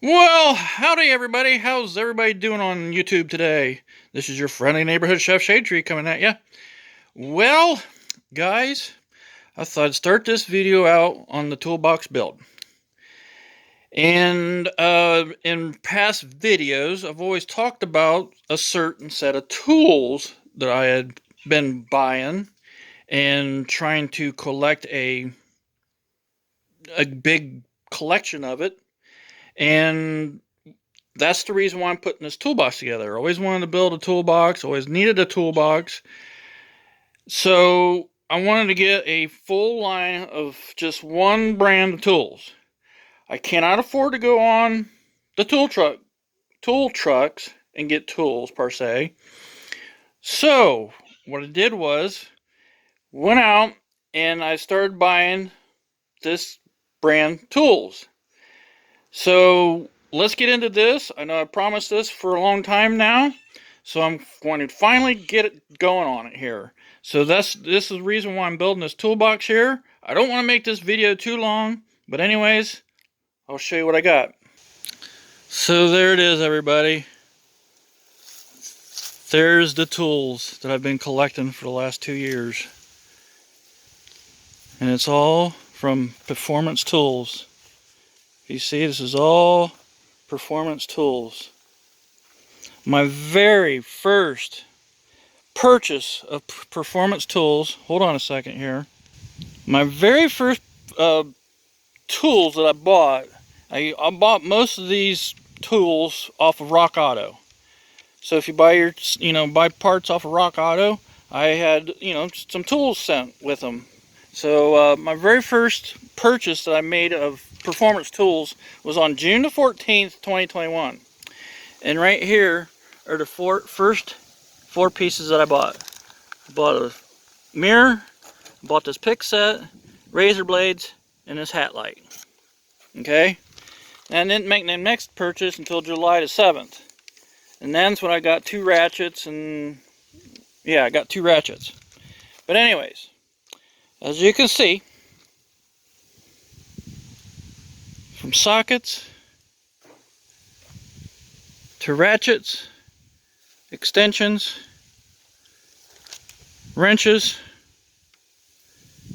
Well, howdy everybody. How's everybody doing on YouTube today? This is your friendly neighborhood chef Shade Tree coming at you. Well, guys, I thought I'd start this video out on the toolbox build. And in past videos, I've always talked about a certain set of tools that I had been buying and trying to collect a big collection of it. And that's the reason why I'm putting this toolbox together. I always wanted to build a toolbox, always needed a toolbox. So I wanted to get a full line of just one brand of tools. I cannot afford to go on the tool trucks and get tools per se. So what I did was went out and I started buying this brand tools. So let's get into this. I know I promised this for a long time now, so I'm going to finally get it going on it here. So this is the reason why I'm building this toolbox here. I don't want to make this video too long, but anyways, I'll show you what I got. So there it is, everybody. There's the tools that I've been collecting for the last 2 years. And it's all from Performance Tools. You see, this is all Performance Tools. My very first purchase of Performance Tools, hold on a second here. My very first tools that I bought, I bought most of these tools off of Rock Auto. So if you buy buy parts off of Rock Auto, I had, some tools sent with them. So my very first purchase that I made of Performance Tools was on June the 14th, 2021. And right here are the first four pieces that I bought. I bought a mirror, bought this pick set, razor blades, and this hat light. Okay? And I didn't make the next purchase until July the 7th. And that's when I got two ratchets and... yeah, I got two ratchets. But anyways, as you can see, from sockets to ratchets, extensions, wrenches,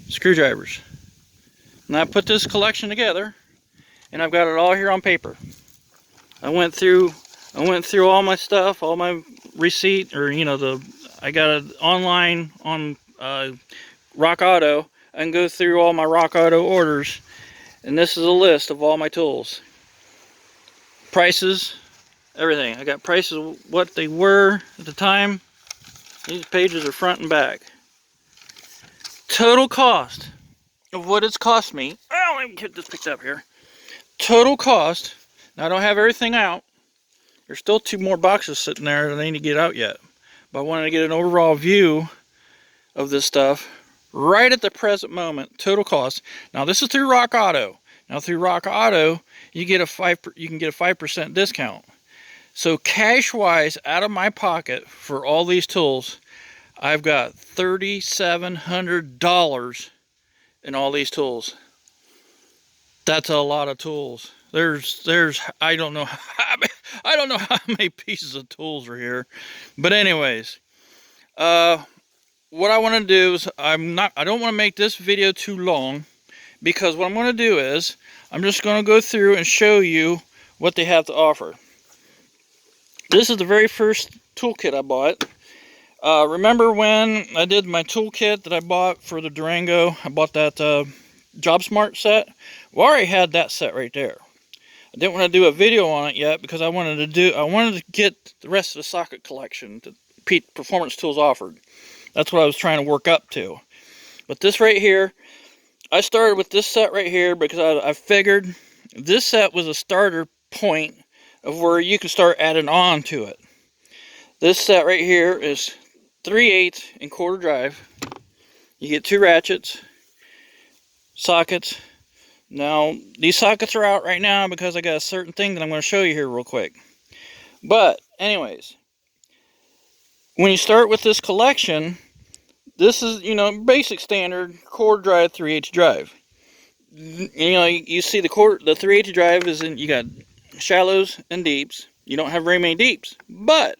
screwdrivers. And I put this collection together, and I've got it all here on paper. I went through all my stuff, all my receipt, or I got it online on Rock Auto. I can go through all my Rock Auto orders, and this is a list of all my tools. Prices, everything. I got prices, what they were at the time. These pages are front and back. Total cost of what it's cost me. Oh, let me get this picked up here. Total cost. Now I don't have everything out. There's still two more boxes sitting there that I need to get out yet. But I wanted to get an overall view of this stuff right at the present moment. Total cost. Now this is through Rock Auto. Now through Rock Auto, you can get a 5% discount. So cash-wise, out of my pocket for all these tools, I've got $3,700 in all these tools. That's a lot of tools. There's I don't know how many pieces of tools are here, but anyways, what I want to do is I don't want to make this video too long, because what I'm going to do is I'm just going to go through and show you what they have to offer. This is the very first toolkit I bought. Remember when I did my toolkit that I bought for the Durango? I bought that JobSmart set. Well, I already had that set right there. I didn't want to do a video on it yet because I wanted to get the rest of the socket collection that Performance Tools offered. That's what I was trying to work up to. But this right here, I started with this set right here because I figured this set was a starter point of where you can start adding on to it. This set right here is 3/8 and quarter drive. You get two ratchets, sockets. Now these sockets are out right now because I got a certain thing that I'm going to show you here real quick. But anyways, when you start with this collection, this is basic standard quarter drive 3/8 drive. You see the 3/8 drive is in, you got shallows and deeps. You don't have very many deeps, but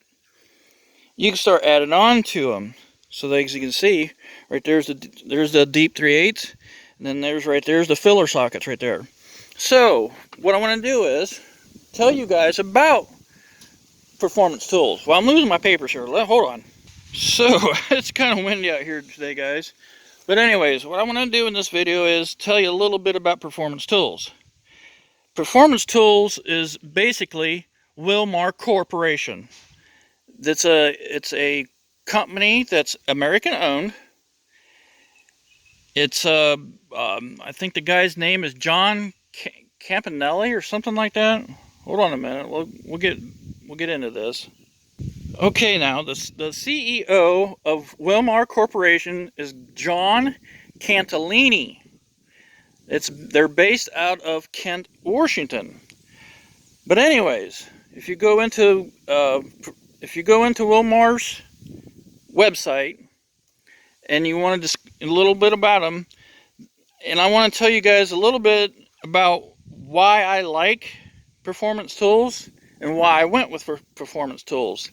you can start adding on to them. So that, as you can see, right there's the deep 3/8, and then there's the filler sockets right there. So what I want to do is tell you guys about Performance Tools. Well, I'm losing my papers here. Hold on. So it's kind of windy out here today, guys. But anyways, what I want to do in this video is tell you a little bit about Performance Tools. Performance Tools is basically Wilmar Corporation. It's a company that's American owned. It's I think the guy's name is John Campanelli or something like that. Hold on a minute. We'll get into this. Okay, now the CEO of Wilmar Corporation is John Cantillini. They're based out of Kent, Washington. But anyways, if you go into Wilmar's website and you want to just a little bit about them, and I want to tell you guys a little bit about why I like Performance Tools and why I went with Performance Tools.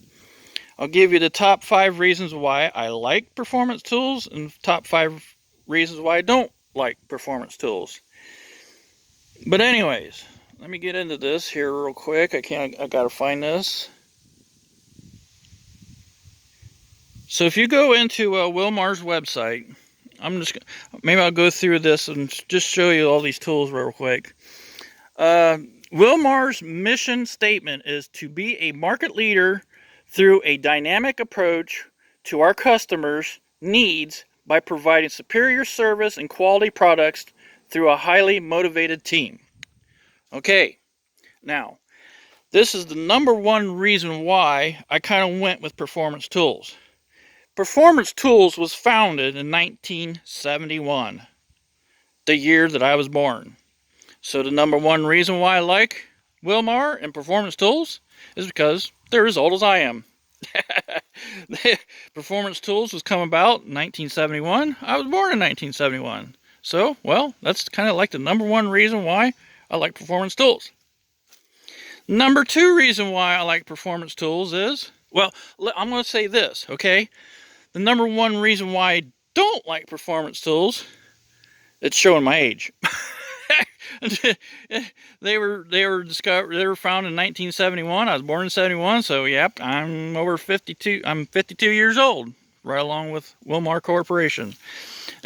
I'll give you the top 5 reasons why I like Performance Tools and top 5 reasons why I don't like Performance Tools. But anyways, let me get into this here real quick. I gotta find this. So if you go into Wilmar's website, maybe I'll go through this and just show you all these tools real quick. Wilmar's mission statement is to be a market leader through a dynamic approach to our customers' needs by providing superior service and quality products through a highly motivated team. Okay, now, this is the number one reason why I kind of went with Performance Tools. Performance Tools was founded in 1971, the year that I was born. So the number one reason why I like Wilmar and Performance Tools is because they're as old as I am. Performance Tools was come about in 1971. I was born in 1971. So, well, that's kind of like the number one reason why I like Performance Tools. Number 2 reason why I like Performance Tools is, well, I'm going to say this, okay? The number 1 reason why I don't like Performance Tools, it's showing my age. They were founded in 1971. I was born in 71, so yep, I'm over 52. I'm 52 years old, right along with Wilmar Corporation.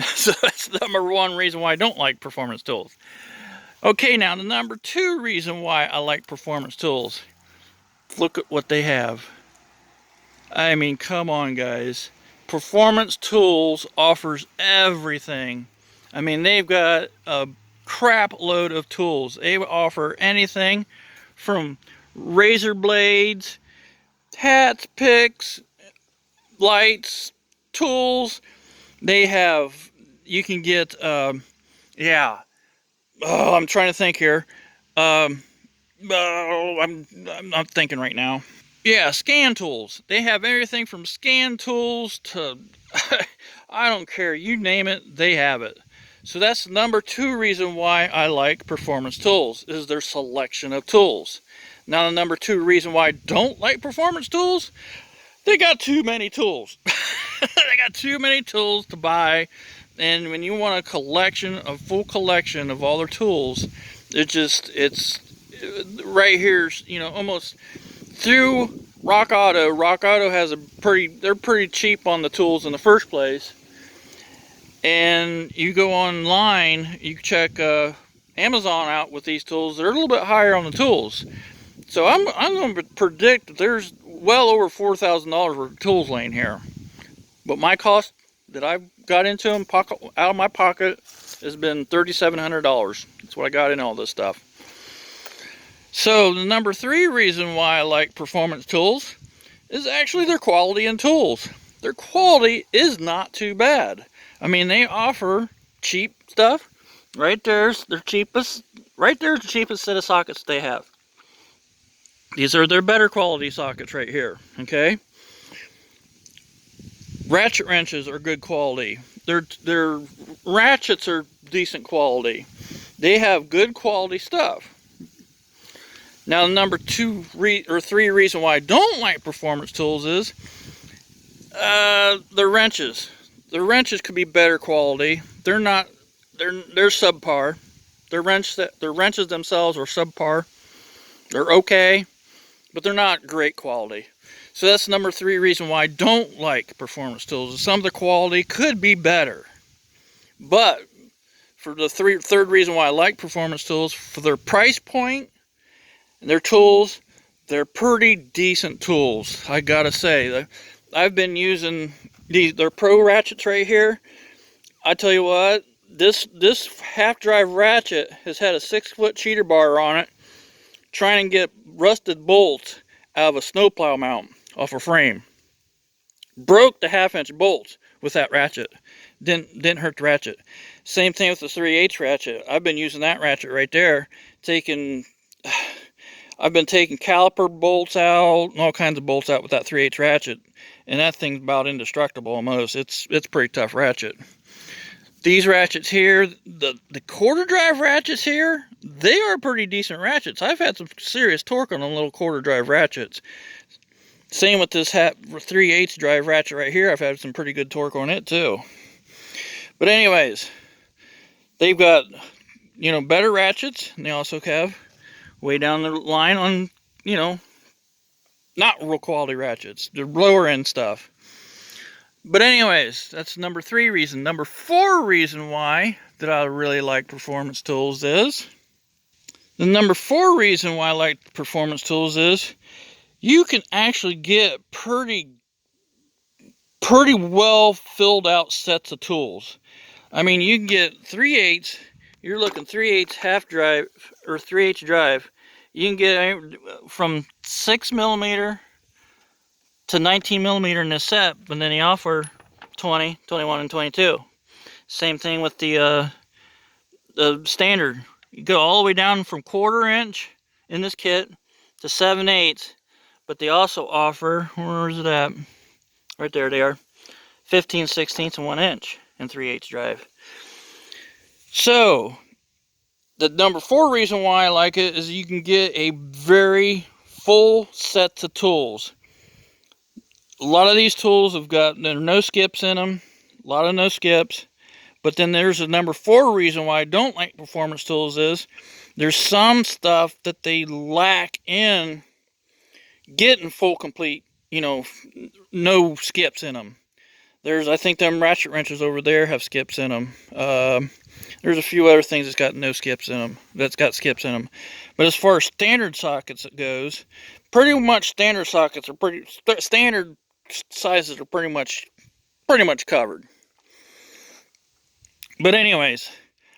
So that's the number 1 reason why I don't like Performance Tools. Okay, now the number 2 reason why I like Performance Tools. Look at what they have. I mean, come on, guys. Performance Tools offers everything. I mean, they've got a crap load of tools. They offer anything from razor blades, hats, picks, lights, tools. They have, you can get, I'm trying to think here. I'm not thinking right now. Yeah, scan tools. They have everything from scan tools to, I don't care, you name it, they have it. So that's the number 2 reason why I like Performance Tools, is their selection of tools. Now the number 2 reason why I don't like Performance Tools, they got too many tools. They got too many tools to buy, and when you want a full collection of all their tools, it's right here, you know, almost through Rock Auto. Rock Auto has they're pretty cheap on the tools in the first place. And you go online, you check Amazon out with these tools, they're a little bit higher on the tools. So I'm going to predict that there's well over $4,000 worth of tools laying here. But my cost that I've got into them out of my pocket has been $3,700. That's what I got in all this stuff. So the number 3 reason why I like Performance Tools is actually their quality in tools. Their quality is not too bad. I mean, they offer cheap stuff. Right there's their cheapest. Right there's the cheapest set of sockets they have. These are their better quality sockets right here. Okay. Ratchet wrenches are good quality. Their ratchets are decent quality. They have good quality stuff. Now, the number three reason why I don't like performance tools is the wrenches. The wrenches could be better quality. They're not. They're subpar. The wrenches themselves are subpar. They're okay, but they're not great quality. So that's number three reason why I don't like performance tools. Some of the quality could be better. But for the third reason why I like performance tools, for their price point and their tools, they're pretty decent tools. I gotta say, I've been using their Pro ratchets right here. I tell you what, this half drive ratchet has had a 6-foot cheater bar on it, trying to get rusted bolts out of a snowplow mount off a frame. Broke the 1/2-inch bolts with that ratchet. Didn't hurt the ratchet. Same thing with the 3/8 ratchet. I've been using that ratchet right there. I've been taking caliper bolts out and all kinds of bolts out with that 3/8 ratchet, and that thing's about indestructible almost. It's pretty tough ratchet. These ratchets here, the quarter drive ratchets here, they are pretty decent ratchets. I've had some serious torque on them little quarter drive ratchets. Same with this 3/8 drive ratchet right here. I've had some pretty good torque on it too. But anyways, they've got, better ratchets, and they also have way down the line on, not real quality ratchets. They're lower end stuff. But anyways, that's number three reason. Number four reason why that I really like performance tools is, the number four reason why I like performance tools is, you can actually get pretty well filled out sets of tools. I mean, you can get 3/8, you're looking 3/8 half drive or 3/8 drive. You can get from 6mm to 19mm in this set, but then they offer 20, 21, and 22. Same thing with the standard. You go all the way down from 1/4 inch in this kit to 7/8, but they also offer, where is it at? Right there they are, 15, 16ths, and 1 inch in 3/8 drive. So the number four reason why I like it is you can get a very full set of tools. A lot of these tools there are no skips in them, a lot of no skips. But then there's a number four reason why I don't like performance tools is, there's some stuff that they lack in getting full complete, no skips in them. I think them ratchet wrenches over there have skips in them. There's a few other things that's got skips in them. But as far as standard sockets it goes, pretty much standard sockets are standard sizes are pretty much covered. But anyways,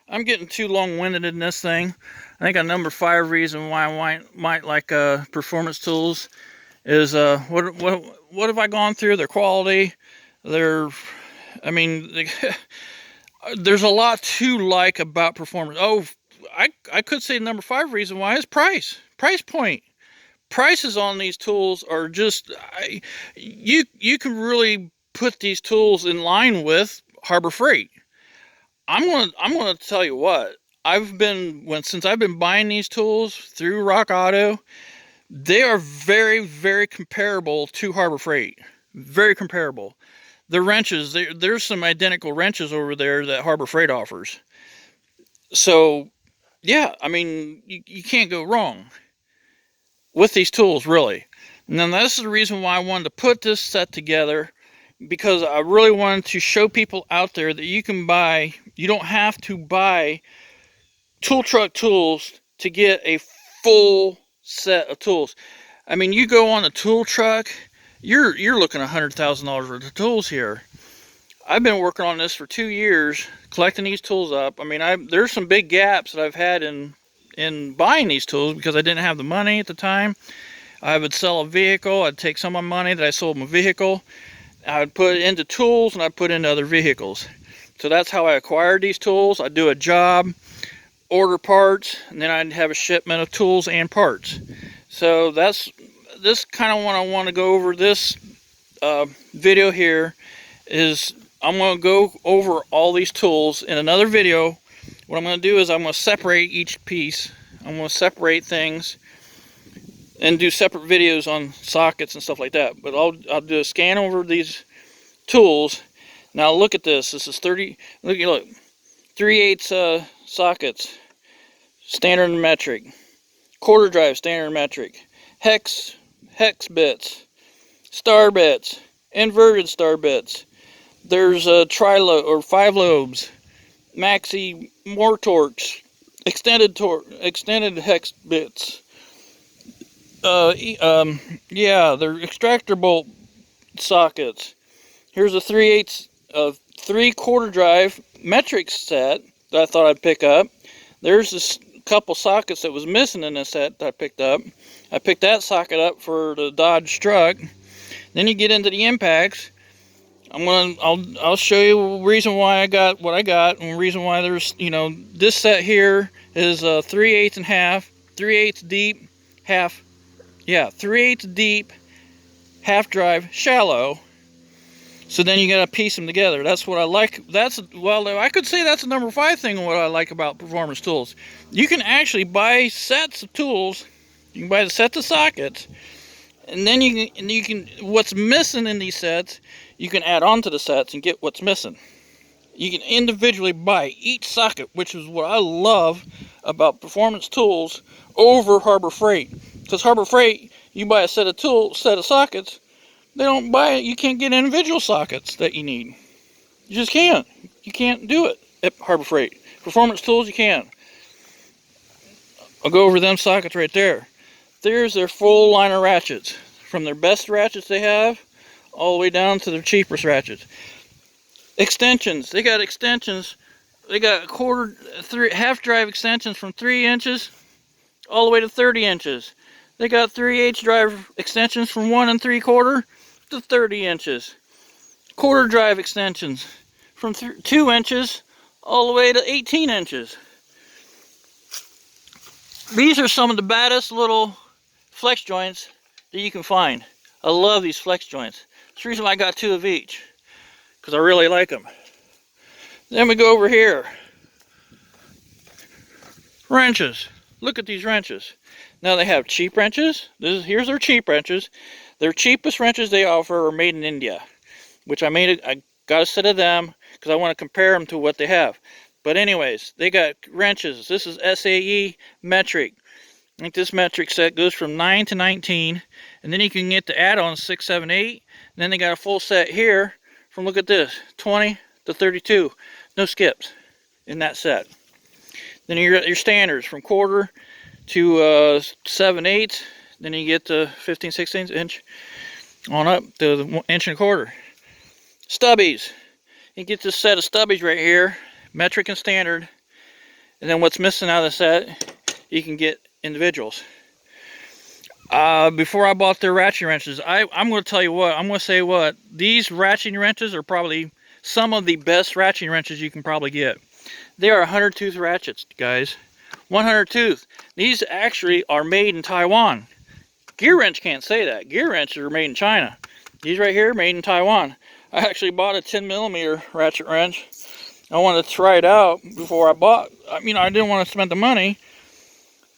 I'm getting too long-winded in this thing. I think a number five reason why I might like performance tools is what have I gone through? Their quality, there's a lot to like about performance. Oh, I could say number five reason why is price point. Prices on these tools are just, you can really put these tools in line with Harbor Freight. I'm gonna tell you what, since I've been buying these tools through Rock Auto, they are very, very comparable to Harbor Freight. Very comparable. The wrenches, there's some identical wrenches over there that Harbor Freight offers. So yeah, you can't go wrong with these tools, really. Now this is the reason why I wanted to put this set together, because I really wanted to show people out there that you don't have to buy tool truck tools to get a full set of tools. You go on a tool truck, you're looking at $100,000 worth of tools here. I've been working on this for 2 years, collecting these tools up. There's some big gaps that I've had in buying these tools because I didn't have the money at the time. I would sell a vehicle, I'd take some of my money that I sold my vehicle, I would put it into tools, and I'd put it into other vehicles. So that's how I acquired these tools. I'd do a job, order parts, and then I'd have a shipment of tools and parts. So this kind of what I want to go over this video here is, I'm going to go over all these tools in another video. What I'm going to do is I'm going to separate each piece. I'm going to separate things and do separate videos on sockets and stuff like that. But I'll do a scan over these tools. Now look at this. This is 30. Look. 3/8 sockets, standard and metric. Quarter drive, standard and metric. Hex bits, star bits, inverted star bits. There's tri-lobe or 5 lobes, maxi Mortorx, extended hex bits. Yeah, they're extractor bolt sockets. Here's a 3/8 3/4 drive metric set that I thought I'd pick up. There's this couple sockets that was missing in this set that I picked up. I picked that socket up for the Dodge truck. Then you get into the impacts. I'll show you the reason why I got what I got, and the reason why there's, you know, this set here is 3/8 and half, 3/8 deep, half, yeah, 3/8 deep, half drive, shallow. So then you gotta piece them together. That's what I like. Well, I could say that's the number 5 thing what I like about Performance Tools. You can actually buy sets of tools. You can buy the sets of sockets, and then you can what's missing in these sets, you can add on to the sets and get what's missing. You can individually buy each socket, which is what I love about Performance Tools over Harbor Freight. Because Harbor Freight, you buy a set of sockets. They don't buy it. You can't get individual sockets that you need. You just can't. You can't do it at Harbor Freight. Performance Tools, you can. I'll go over them sockets right there. There's their full line of ratchets. From their best ratchets they have, all the way down to their cheapest ratchets. Extensions. They got extensions. They got half drive extensions from 3 inches all the way to 30 inches. They got 3/8 drive extensions from 1 3/4 to 30 inches. Quarter drive extensions from 2 inches all the way to 18 inches. These are some of the baddest little flex joints that you can find. I love these flex joints. That's the reason why I got 2 of each, because I really like them. Then we go over here. Wrenches. Look at these wrenches. Now they have cheap wrenches. Here's their cheap wrenches. Their cheapest wrenches they offer are made in India, which I got a set of them because I want to compare them to what they have. But anyways, they got wrenches. This is SAE metric. I think this metric set goes from 9 to 19, and then you can get the add-ons 6, 7, 8. And then they got a full set here from, look at this, 20 to 32. No skips in that set. Then you got your standards from quarter to 7/8. Then you get to 15, 16 inch on up to the 1 1/4 inch. Stubbies. You get this set of stubbies right here, metric and standard. And then what's missing out of the set, you can get individuals. Before I bought their ratchet wrenches, I'm going to tell you what, I'm going to say what, these ratchet wrenches are probably some of the best ratchet wrenches you can probably get. They are 100 tooth ratchets, guys. 100 tooth. These actually are made in Taiwan. Gear Wrench can't say that. Gear Wrenches are made in China. These right here, made in Taiwan. I actually bought a 10mm ratchet wrench. I wanted to try it out before I bought. I didn't want to spend the money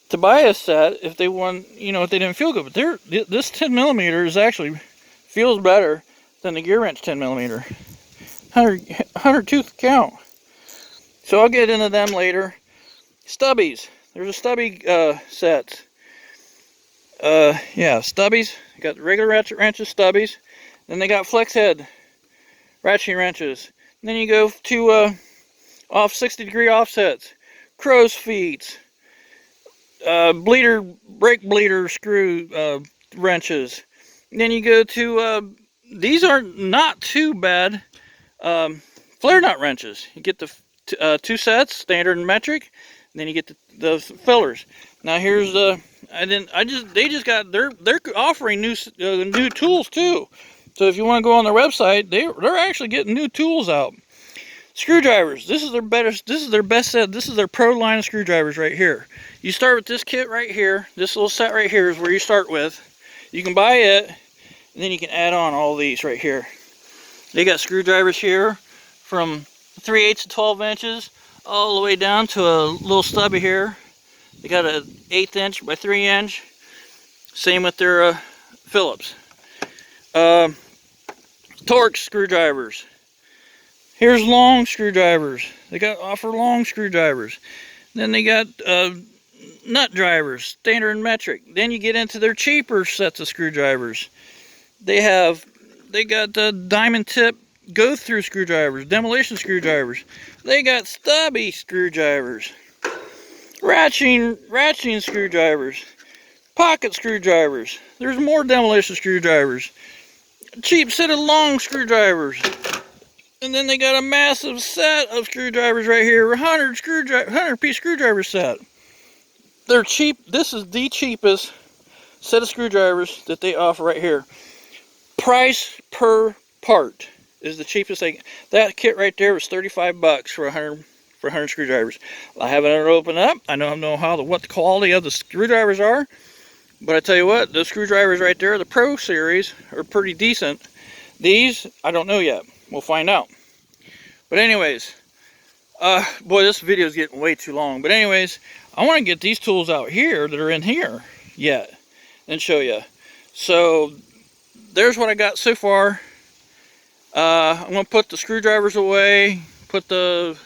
to buy a set if they if they didn't feel good. But this 10mm is actually feels better than the Gear Wrench 10mm. 100 tooth count. So I'll get into them later. Stubbies. There's a stubby set. Yeah, stubbies. You got regular ratchet wrenches, stubbies. Then they got flex head ratchet wrenches. And then you go to off 60-degree offsets, crow's feet, brake bleeder screw wrenches. And then you go to these are not too bad flare nut wrenches. You get the 2 sets, standard and metric. And then you get the fillers. Now here's they're offering new tools too. So if you want to go on their website, they're actually getting new tools out. Screwdrivers. This is their best set. This is their pro line of screwdrivers right here. You start with this kit right here. This little set right here is where you start with. You can buy it, and then you can add on all these right here. They got screwdrivers here from 3/8 to 12 inches. All the way down to a little stubby here. They got an 1/8 inch by 3 inch. Same with their Phillips. Torx screwdrivers. Here's long screwdrivers. They offer long screwdrivers. Then they got nut drivers, standard and metric. Then you get into their cheaper sets of screwdrivers. They got diamond tip go through screwdrivers, demolition screwdrivers. They got stubby screwdrivers, ratcheting screwdrivers, pocket screwdrivers. There's more demolition screwdrivers. A cheap set of long screwdrivers. And then they got a massive set of screwdrivers right here, 100 piece screwdriver set. They're cheap. This is the cheapest set of screwdrivers that they offer right here. Price per part is the cheapest thing. That kit right there was $35 for 100 screwdrivers. I haven't ever opened up. I don't know what the quality of the screwdrivers are, but I tell you what, those screwdrivers right there, the Pro Series, are pretty decent. These, I don't know yet. We'll find out. But anyways, boy, this video is getting way too long. But anyways, I want to get these tools out here that are in here yet and show you. So there's what I got so far. I'm going to put the screwdrivers away, put the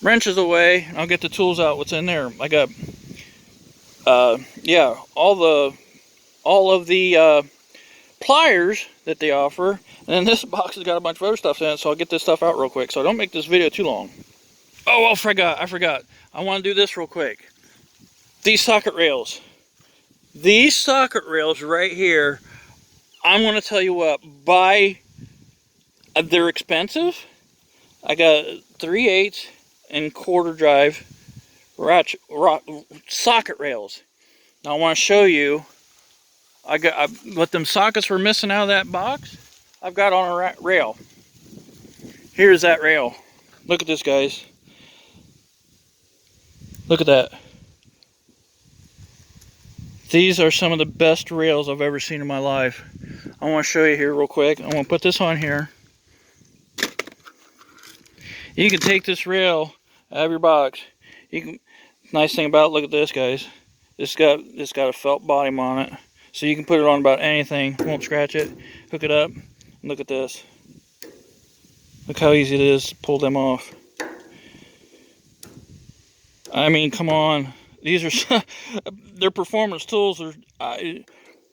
wrenches away, and I'll get the tools out what's in there. I got yeah, all of the pliers that they offer, and then this box has got a bunch of other stuff in it, so I'll get this stuff out real quick so I don't make this video too long. Oh, I forgot. I want to do this real quick. These socket rails. These socket rails right here, I'm going to tell you what, they're expensive. I got 3/8 and quarter drive socket rails. Now I want to show you. What them sockets were missing out of that box, I've got on a rail. Here's that rail. Look at this, guys. Look at that. These are some of the best rails I've ever seen in my life. I want to show you here real quick. I'm going to put this on here. You can take this rail out of your box. Nice thing about it, look at this, guys. It's got a felt bottom on it. So you can put it on about anything, won't scratch it. Hook it up, and look at this. Look how easy it is to pull them off. I mean, come on. These are, they're performance tools.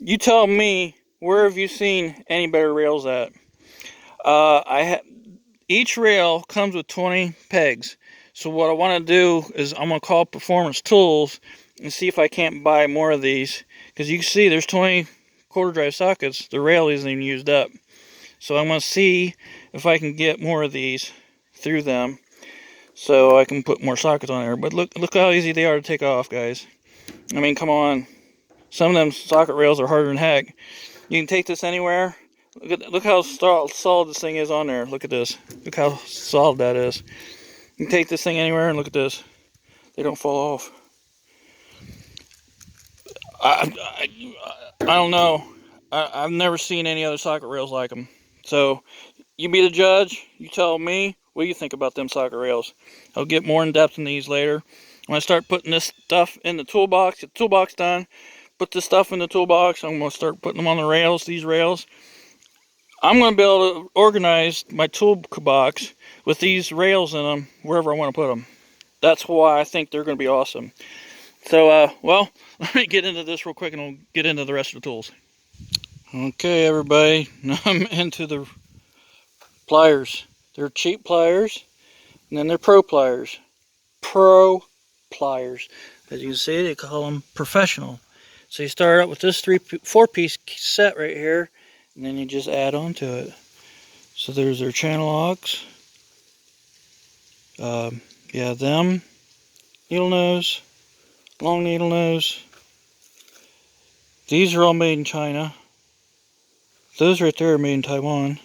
You tell me, where have you seen any better rails at? Each rail comes with 20 pegs. So what I want to do is I'm going to call Performance Tools and see if I can't buy more of these. Because you can see there's 20 quarter drive sockets. The rail isn't even used up. So I'm going to see if I can get more of these through them so I can put more sockets on there. But look how easy they are to take off, guys. I mean, come on. Some of them socket rails are harder than heck. You can take this anywhere. Look how solid this thing is on there. Look at this. Look how solid that is. You can take this thing anywhere and look at this. They don't fall off. I don't know. I've never seen any other socket rails like them. So you be the judge. You tell me what you think about them socket rails. I'll get more in depth in these later. When I start putting this stuff in the toolbox, get the toolbox done, put this stuff in the toolbox, I'm going to start putting them on the rails, these rails. I'm going to be able to organize my toolbox with these rails in them wherever I want to put them. That's why I think they're going to be awesome. So, well, let me get into this real quick and we'll get into the rest of the tools. Okay, everybody, now I'm into the pliers. They're cheap pliers, and then they're pro pliers. Pro pliers. As you can see, they call them professional. So you start out with this 4-piece set right here, and then you just add on to it. So there's their channel locks. Yeah, them. Needle nose. Long needle nose. These are all made in China. Those right there are made in Taiwan.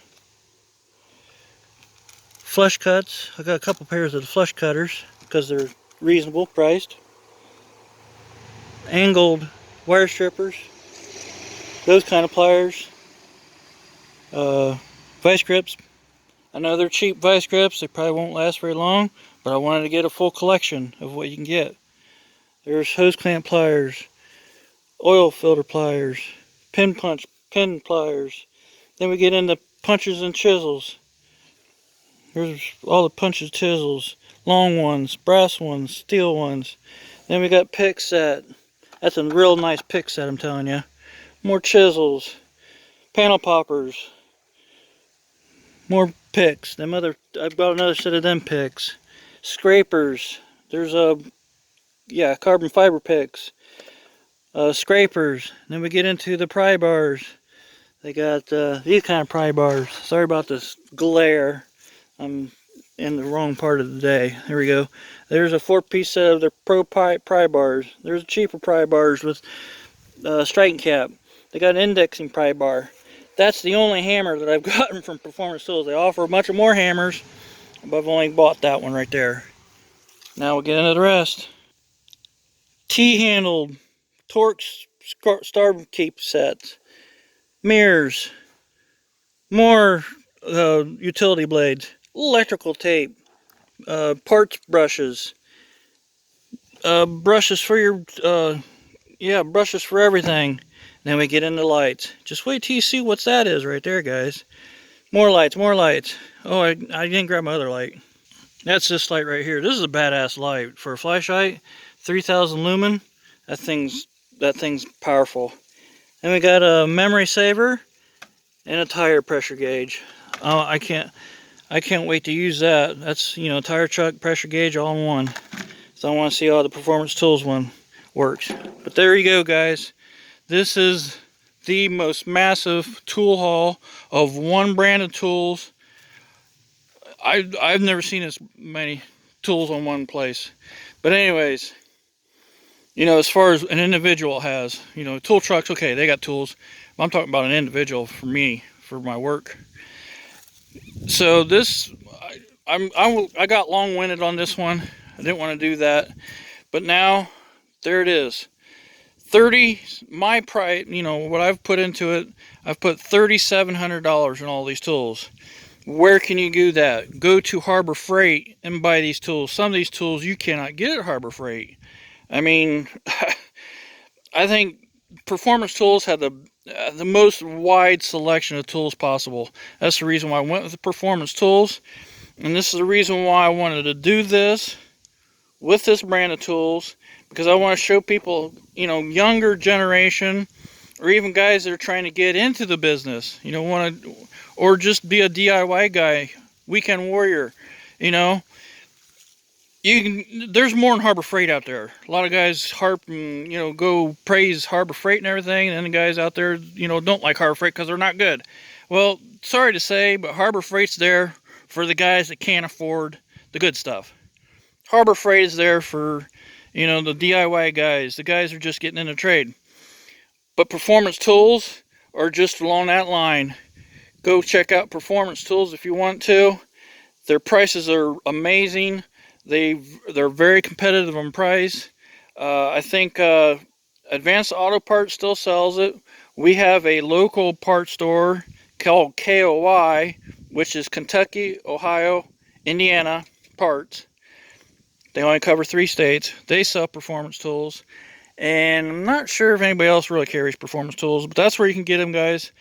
Flush cuts. I got a couple pairs of the flush cutters because they're reasonable priced. Angled wire strippers. Those kind of pliers. Vice grips. I know they're cheap vice grips. They probably won't last very long, but I wanted to get a full collection of what you can get. There's hose clamp pliers. oil filter pliers, pin pliers. Then we get into punches and chisels. Here's all the punches, chisels, long ones, brass ones, steel ones. Then we got pick set. That's a real nice pick set, I'm telling you. More chisels, panel poppers, more picks. I brought another set of them picks. Scrapers. There's carbon fiber picks. Scrapers. Then we get into the pry bars. They got these kind of pry bars. Sorry about this glare. I'm in the wrong part of the day. There we go. There's a 4-piece set of the Pro pry bars. There's cheaper pry bars with striking cap. They got an indexing pry bar. That's the only hammer that I've gotten from Performance Tools. They offer a bunch of more hammers, but I've only bought that one right there. Now we'll get into the rest. T-handled Torx star keep sets. Mirrors. More utility blades. Electrical tape. Parts brushes. Brushes for your brushes for everything. Then we get into lights. Just wait till you see what that is right there, guys. More lights, more lights. Oh, I didn't grab my other light. That's this light right here. This is a badass light for a flashlight. 3,000 lumen. That thing's powerful. Then we got a memory saver and a tire pressure gauge. I can't wait to use that. That's, tire chuck, pressure gauge all in one. So I want to see how the Performance Tools one works. But there you go, guys. This is the most massive tool haul of one brand of tools. I've never seen this many tools on one place. But anyways, as far as an individual has, tool trucks, okay, they got tools. But I'm talking about an individual for me, for my work. So this, I got long-winded on this one. I didn't want to do that. But now, there it is. My price, what I've put into it, I've put $3,700 in all these tools. Where can you do that? Go to Harbor Freight and buy these tools. Some of these tools you cannot get at Harbor Freight. I mean, I think Performance Tools had the most wide selection of tools possible. That's the reason why I went with the Performance Tools. And this is the reason why I wanted to do this with this brand of tools. Because I want to show people, younger generation, or even guys that are trying to get into the business, or just be a DIY guy, weekend warrior, there's more than Harbor Freight out there. A lot of guys harp and, go praise Harbor Freight and everything, and then the guys out there, don't like Harbor Freight because they're not good. Well, sorry to say, but Harbor Freight's there for the guys that can't afford the good stuff. Harbor Freight is there for the DIY guys. The guys are just getting into trade. But Performance Tools are just along that line. Go check out Performance Tools if you want to. Their prices are amazing. They're very competitive on price. I think Advanced Auto Parts still sells it. We have a local parts store called KOI, which is Kentucky, Ohio, Indiana parts. They only cover 3 states. They sell Performance Tools. And I'm not sure if anybody else really carries Performance Tools, but that's where you can get them, guys.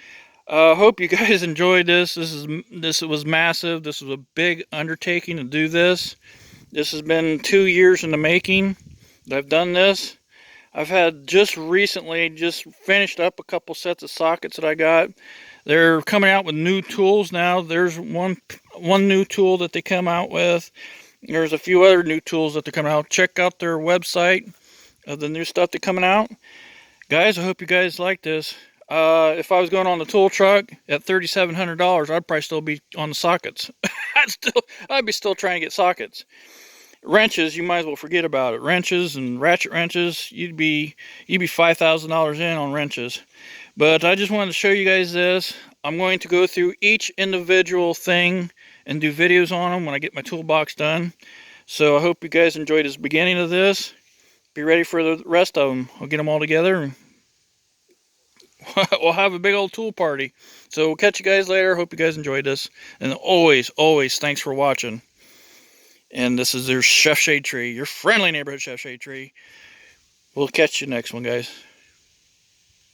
Hope you guys enjoyed this. This was massive. This was a big undertaking to do this. This has been 2 years in the making that I've done this. I've had just finished up a couple sets of sockets that I got. They're coming out with new tools now. There's one new tool that they come out with. There's a few other new tools that they're coming out. Check out their website of the new stuff that's coming out. Guys, I hope you guys like this. If I was going on the tool truck at $3,700, I'd probably still be on the sockets. I'd be still trying to get sockets. Wrenches, you might as well forget about it. Wrenches and ratchet wrenches, you'd be $5,000 in on wrenches. But I just wanted to show you guys this. I'm going to go through each individual thing and do videos on them when I get my toolbox done. So I hope you guys enjoyed this beginning of this. Be ready for the rest of them. I'll get them all together and we'll have a big old tool party. So we'll catch you guys later. Hope you guys enjoyed this. And always, thanks for watching. And this is your Chef Shade Tree, your friendly neighborhood Chef Shade Tree. We'll catch you next one, guys.